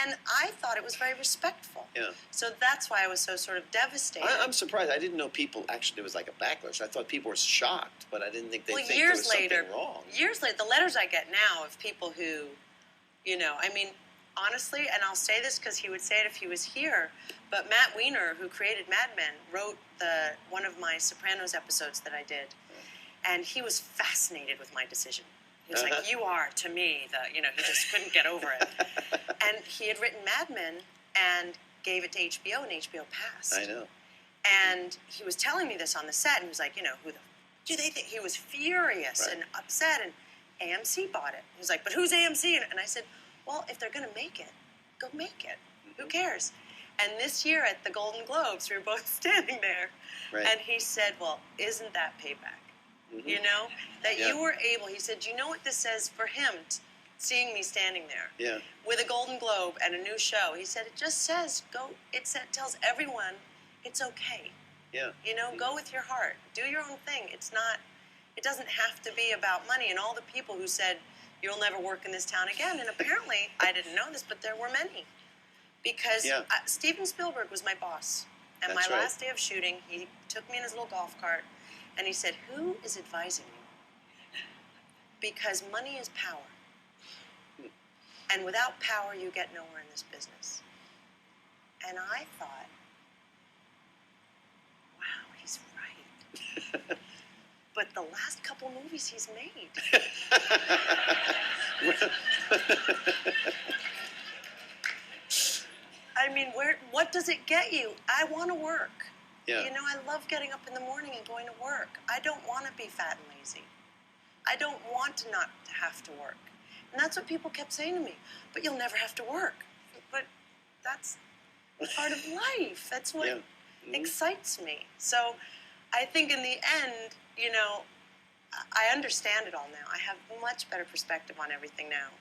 And I thought it was very respectful. Yeah. So that's why I was so sort of devastated. I'm surprised. I didn't know people actually there was like a backlash. I thought people were shocked, but I didn't think they think there was something wrong. Years later, the letters I get now of people who, you know, I mean, honestly, and I'll say this because he would say it if he was here, but Matt Weiner, who created Mad Men, wrote one of my Sopranos episodes that I did, and he was fascinated with my decision. He was like, you are, to me, he just couldn't get over it. And he had written Mad Men and gave it to HBO, and HBO passed. I know. And he was telling me this on the set, and he was like, who do they think? He was furious and upset, and AMC bought it. He was like, but who's AMC? And I said, well, if they're going to make it, go make it. Who cares? And this year at the Golden Globes, we were both standing there, and he said, well, isn't that payback? You know, that you were able, he said, you know what this says for him, seeing me standing there with a Golden Globe and a new show? He said, it just says, tells everyone it's okay. Yeah. You know, go with your heart. Do your own thing. It doesn't have to be about money. And all the people who said, you'll never work in this town again, and apparently, I didn't know this, but there were many. Because Steven Spielberg was my boss. And my last day of shooting, he took me in his little golf cart, and he said, who is advising you? Because money is power. And without power, you get nowhere in this business. And I thought, wow, he's right. But the last couple movies he's made. I mean, what does it get you? I want to work. Yeah. You know, I love getting up in the morning and going to work. I don't want to be fat and lazy. I don't want to not have to work. And that's what people kept saying to me. But you'll never have to work. But that's part of life. That's what excites me. So I think in the end, you know, I understand it all now. I have much better perspective on everything now.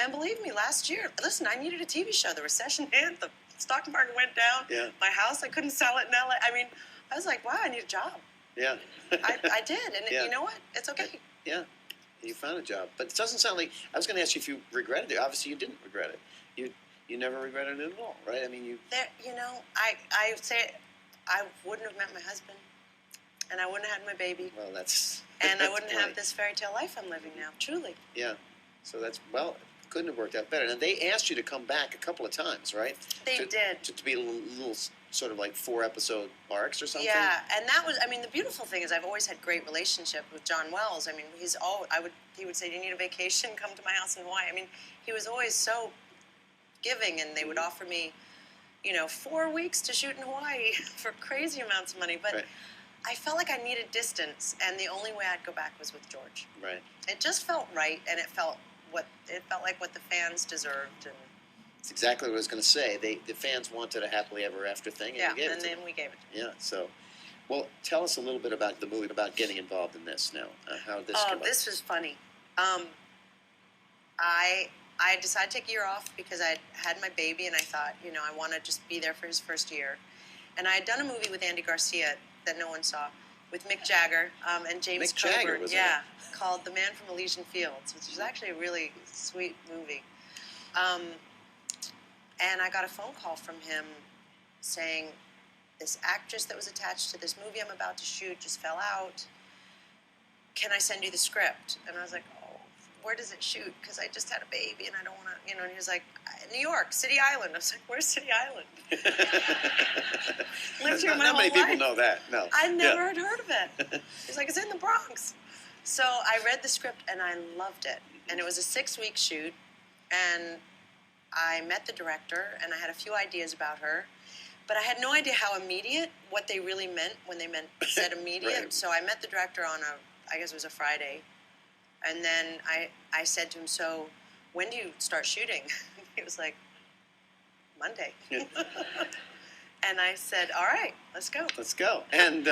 And believe me, last year, listen, I needed a TV show. The recession hit, the stock market went down. Yeah. My house, I couldn't sell it in LA. I mean, I was like, wow, I need a job. Yeah. I did, and you know what? It's okay. Yeah. You found a job. But it doesn't sound like, I was going to ask you if you regretted it. Obviously, you didn't regret it. You never regretted it at all, right? I mean, I say I wouldn't have met my husband, and I wouldn't have had my baby. Well, that's... And I wouldn't have this fairy tale life I'm living now, truly. Yeah. So that's, well, couldn't have worked out better. And they asked you to come back a couple of times, right? They did. To be little sort of like 4-episode arcs or something? Yeah, and that was, I mean, the beautiful thing is I've always had great relationship with John Wells. I mean, he would say, do you need a vacation? Come to my house in Hawaii. I mean, he was always so giving, and they would offer me, 4 weeks to shoot in Hawaii for crazy amounts of money. But I felt like I needed distance, and the only way I'd go back was with George. Right. It just felt right, and it felt like what the fans deserved. And it's exactly what I was going to say. The fans wanted a happily ever after thing, and we gave it to them. We gave it to them. Yeah, so... Well, tell us a little bit about the movie, about getting involved in this now. How did this come up? This was funny. I decided to take a year off because I had my baby, and I thought, I want to just be there for his first year. And I had done a movie with Andy Garcia that no one saw, with Mick Jagger and James Mick Jagger, Coburn. wasn't it? Called The Man from Elysian Fields, which is actually a really sweet movie. And I got a phone call from him saying, this actress that was attached to this movie I'm about to shoot just fell out. Can I send you the script? And I was like, oh, where does it shoot? Because I just had a baby and I don't want to, and he was like, New York, City Island. I was like, where's City Island? Lived here my whole life. Not many people know that, no. I never had heard of it. He's like, it's in the Bronx. So I read the script and I loved it. And it was a 6-week shoot. And I met the director and I had a few ideas about her. But I had no idea how immediate, what they really meant when they said immediate. Right. So I met the director on I guess it was a Friday. And then I said to him, so when do you start shooting? He was like, Monday. And I said, all right, let's go. Let's go. And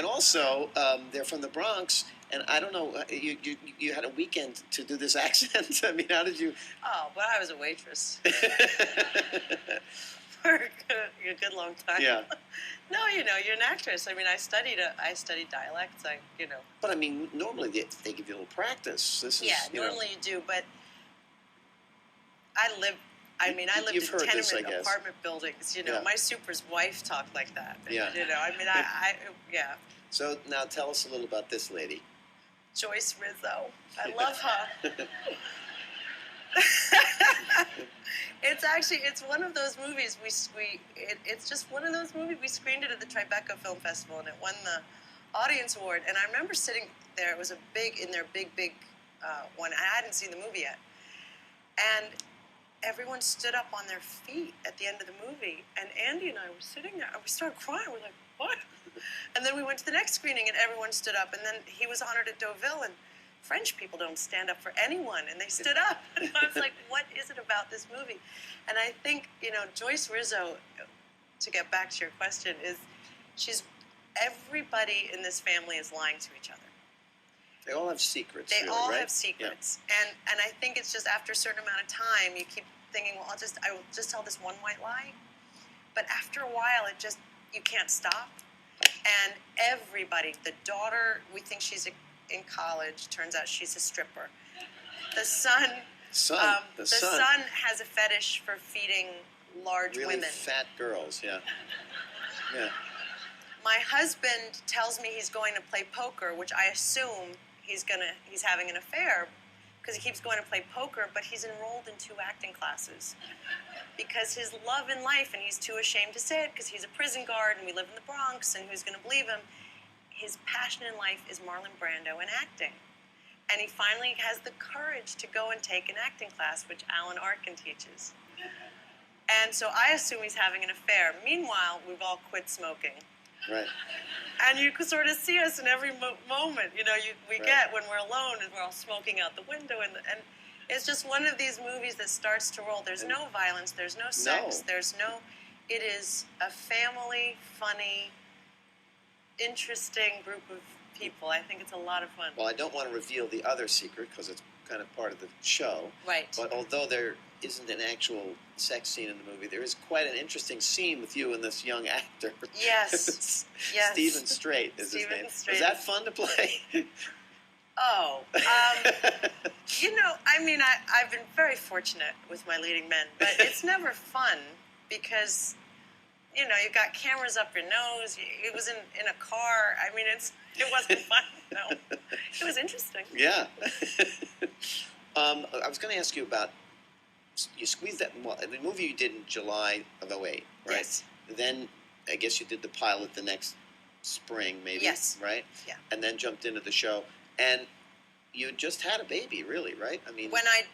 also, they're from the Bronx. And I don't know, you had a weekend to do this accent. I mean, how did you... Oh, but I was a waitress. For a good long time. Yeah. No, you're an actress. I mean, I studied dialects. But I mean, normally they give you a little practice. This is, normally you do. But I live. I mean, I lived You've in heard this, I tenement guess. apartment buildings. You know, Yeah. my super's wife talked like that. Yeah. You know, I mean, yeah. So now tell us a little about this lady. Joyce Rizzo. I love her. It's one of those movies it's just one of those movies we screened it at the Tribeca Film Festival and it won the audience award. And I remember sitting there. It was a big one. I hadn't seen the movie yet, and everyone stood up on their feet at the end of the movie. And Andy and I were sitting there, and we started crying. We're like, what? And then we went to the next screening, and everyone stood up. And then he was honored at Deauville, and French people don't stand up for anyone, and they stood up. And I was like, what is it about this movie? And I think, Joyce Rizzo, to get back to your question, everybody in this family is lying to each other. They all have secrets. They really, all right? have secrets. Yeah. And I think it's just after a certain amount of time, you keep thinking, well, I will just tell this one white lie. But after a while, you can't stop. And everybody, the daughter, we think she's in college. Turns out she's a stripper. The son has a fetish for feeding large really women. Fat girls, yeah. Yeah. My husband tells me he's going to play poker, which I assume he's having an affair because he keeps going to play poker, but he's enrolled in 2 acting classes because his love in life, and he's too ashamed to say it because he's a prison guard and we live in the Bronx, and who's going to believe him? His passion in life is Marlon Brando and acting. And he finally has the courage to go and take an acting class, which Alan Arkin teaches. And so I assume he's having an affair. Meanwhile, we've all quit smoking. Right. And you can sort of see us in every moment, we get when we're alone and we're all smoking out the window. And it's just one of these movies that starts to roll. There's no violence. There's no sex. No. It is a family, funny, interesting group of people. I think it's a lot of fun. Well, I don't want to reveal the other secret because it's kind of part of the show. Right. But although there isn't an actual sex scene in the movie, there is quite an interesting scene with you and this young actor. Yes. Yes. Stephen Strait is his name. Strait. Was that fun to play? Oh. I've been very fortunate with my leading men, but it's never fun because, you've got cameras up your nose. It was in a car. I mean, it wasn't fun. No. It was interesting. Yeah. I was going to ask you about, you squeezed that, the movie you did in July of 2008, right? Yes. Then I guess you did the pilot the next spring, maybe. Yes. Right? Yeah. And then jumped into the show. And you just had a baby, really, right? I mean, when I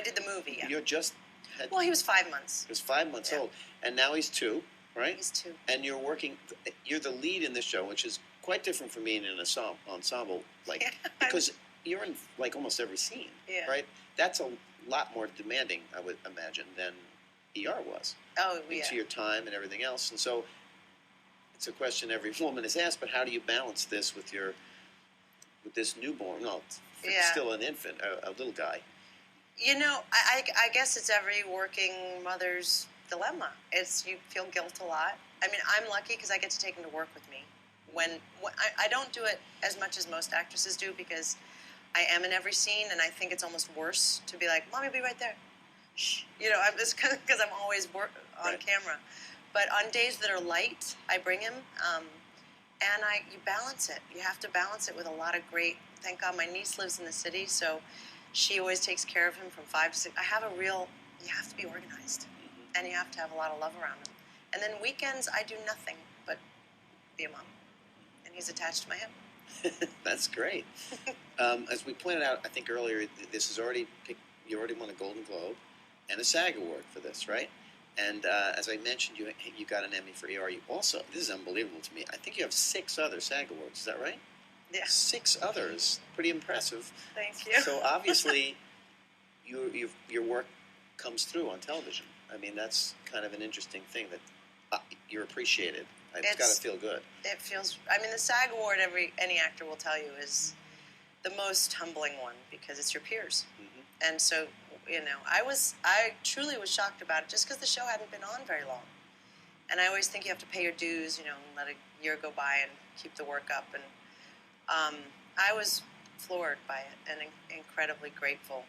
did the movie, yeah. You just had... Well, he was 5 months. He was 5 months old. And now he's 2, right? He's 2. And you're the lead in this show, which is quite different from being in an ensemble, because you're in, almost every scene, right? That's a lot more demanding, I would imagine, than ER was. Oh, yeah. To your time and everything else. And so it's a question every woman is asked, but how do you balance this with this newborn? No, it's still an infant, a little guy. I guess it's every working mother's dilemma. You feel guilt a lot. I mean, I'm lucky because I get to take him to work with me. When I don't do it as much as most actresses do because I am in every scene, and I think it's almost worse to be like, "Mommy, be right there." Shh. I'm just because I'm always on camera. But on days that are light, I bring him, and you balance it. You have to balance it with a lot of great. Thank God, my niece lives in the city, so she always takes care of him from 5 to 6. You have to be organized, and you have to have a lot of love around him. And then weekends, I do nothing but be a mom, and he's attached to my hip. That's great. As we pointed out, I think earlier, you already won a Golden Globe and a SAG award for this, right? And as I mentioned, you got an Emmy for ER. You also, this is unbelievable to me, I think you have 6 other SAG awards. Is that right? Yeah. 6 others. Pretty impressive. Thank you. So obviously, your work comes through on television. I mean, that's kind of an interesting thing that you're appreciated. It's got to feel good. It feels. I mean, the SAG award, any actor will tell you, is the most humbling one because it's your peers. Mm-hmm. And so, I truly was shocked about it just because the show hadn't been on very long. And I always think you have to pay your dues, and let a year go by and keep the work up. And I was floored by it and incredibly grateful.